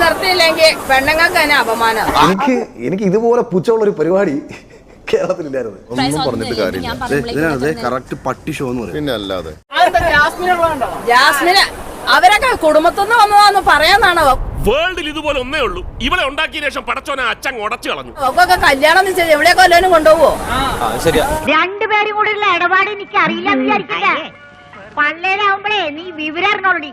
നിർത്തിയില്ലെങ്കിൽ പെണ്ണുങ്ങൾക്ക് തന്നെ അപമാനം. എനിക്ക് ഇതുപോലെ പുച്ഛമുള്ള ഒരു പരിപാടി കേരളത്തിലില്ലായിരുന്നു. ഒന്നും പറഞ്ഞിട്ട് കാര്യമില്ല. കറക്റ്റ് പട്ടി ഷോ എന്ന് പറയും. പിന്നെ അല്ലാതെ ജാസ്മിന് അവരൊക്കെ കുടുംബത്തിന്ന് വന്നതാന്ന് പറയാന്നാണോ? വേൾഡിൽ ഇതുപോലെ ഒന്നേ ഉള്ളൂ. ഇവളെ ഉണ്ടാക്കിയ ശേഷം പടച്ചോനെ അച്ഛൻ ഉടച്ചു കളഞ്ഞു. ഒക്കെ കല്യാണം നിശ്ചയം എവിടെയൊക്കെ വല്ലവനും കൊണ്ടുപോവോ? രണ്ടുപേരും കൂടെ ഉള്ള ഇടപാട് എനിക്ക് അറിയില്ല വിചാരിക്കില്ല. പള്ളേലാവുമ്പോഴേ നീ വിവരം അറിഞ്ഞോളടി.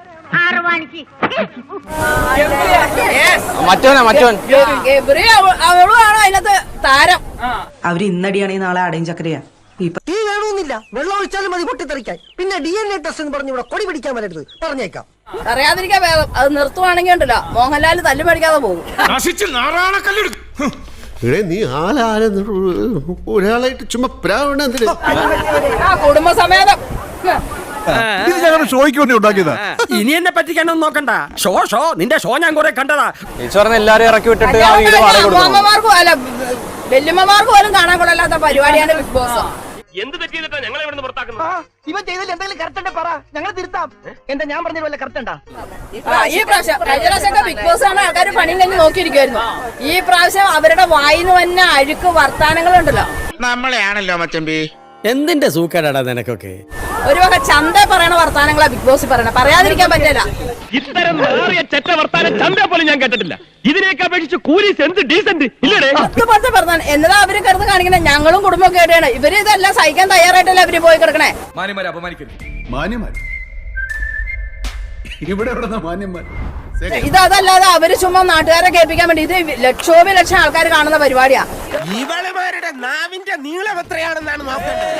അവളും ആണോ അതിനകത്ത് താരം? അവര് ഇന്നടിയാണെങ്കിൽ നാളെ അടയും ചക്കരയാ. തീ വേണമെന്നില്ല, വെള്ളം ഒഴിച്ചാലും മതി പൊട്ടിത്തെറിക്കാൻ. പിന്നെ DNA ടെസ്റ്റ് എന്ന് പറഞ്ഞു ഇവിടെ കൊടി പിടിക്കാൻ വരരുത്, പറഞ്ഞേക്കാം. അറിയാതിരിക്കാൻ വേഗം അത് നിർത്തുവാണെങ്കിൽ ഉണ്ടല്ലോ മോഹൻലാൽ തല്ലു പഠിക്കാതെ പോകും. നീ ഒരാളായിട്ട് ചുമ്മാ കുടുംബസമേതം ഷോയ്ക്ക് വേണ്ടി ഉണ്ടാക്കിയതാ. ഇനി എന്നെ പറ്റിക്കാനൊന്നും നോക്കണ്ട. ഷോ നിന്റെ ഷോ ഞാൻ കുറെ കണ്ടതാ. എല്ലാരും ഇറക്കി വിട്ടിട്ട് അമ്മമാർക്കും അല്ല വല്യമ്മമാർക്ക് പോലും കാണാൻ കൊള്ളാത്ത പരിപാടിയാണ് ബിഗ് ബോസ്. എന്ത് തെറ്റിയിട്ടാ ഞങ്ങളെ ഇവിടെ പുറത്താക്കുന്നത്? ഇവൻ ചെയ്തതിൽ എന്തെങ്കിലും കറക്റ്റ് പറ, ഞങ്ങൾ തിരുത്താം. എന്താ ഞാൻ പറഞ്ഞ പോലെ കറക്റ്റ് ഉണ്ടാ? ഈ പ്രാവശ്യം കഴിഞ്ഞ പ്രാവശ്യമൊക്കെ ബിഗ് ബോസ് ആണ് ആൾക്കാർ പണിയും കഴിഞ്ഞ് നോക്കിയിരിക്കുമായിരുന്നു. ഈ പ്രാവശ്യം അവരുടെ വായിന്ന് തന്നെ അഴുക്ക് വർത്താനങ്ങളുണ്ടല്ലോ. നമ്മളെയാണല്ലോ മച്ചമ്പി. എന്തിന്റെ സൂക്കേടാ നിനക്കൊക്കെ? ഒരു വക ചന്ത പറയണ വർത്താനങ്ങളാ ബിഗ് ബോസ് പറയണ. പറയാതിരിക്കാൻ പറ്റില്ല. ഇത്തരം ചെറ്റ വർത്താനം ചന്ത പോലും ഞാൻ കേട്ടിട്ടില്ല. ഇതിനേക്ക് അപേക്ഷിച്ച് കൂലീസ് എന്ത് ഡീസന്റ് ഇല്ലേ? പത്ത് പറഞ്ഞാൽ എന്നതാ അവര് കരുത് കാണിക്കണേ. ഞങ്ങളും കുടുംബമൊക്കെ ആയിട്ടാണ് ഇവര് ഇതെല്ലാം സഹിക്കാൻ തയ്യാറായിട്ടല്ലേ അവര് പോയി കിടക്കണേ. മാന്യന്മാരെ അപമാനിക്കരുത്. മാന്യന്മാർ ഇവിടെ മാന്യന്മാർ ഇതല്ലാതെ അവര് ചുമ്മാ നാട്ടുകാരെ കേൾപ്പിക്കാൻ വേണ്ടി ഇത് ലക്ഷം ആൾക്കാർ കാണുന്ന പരിപാടിയാ. ഇവളുമാരുടെ നാവിന്റെ നീളം എത്രയാണെന്നാണ് നോക്കേണ്ടത്.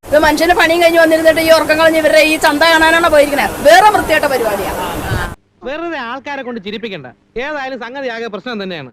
ഇത് മനുഷ്യന് പണിയും കഴിഞ്ഞ് വന്നിരുന്നിട്ട് ഈ ഉറക്കം കളഞ്ഞ് ഇവരുടെ ഈ ചന്ത കാണാനാണോ പോയിരിക്കണേ? വേറെ വൃത്തിയായിട്ട പരിപാടിയാ. വെറുതെ ആൾക്കാരെ കൊണ്ട് ചിരിപ്പിക്കണ്ട. ഏതായാലും സംഗതി ആകെ പ്രശ്നം തന്നെയാണ്.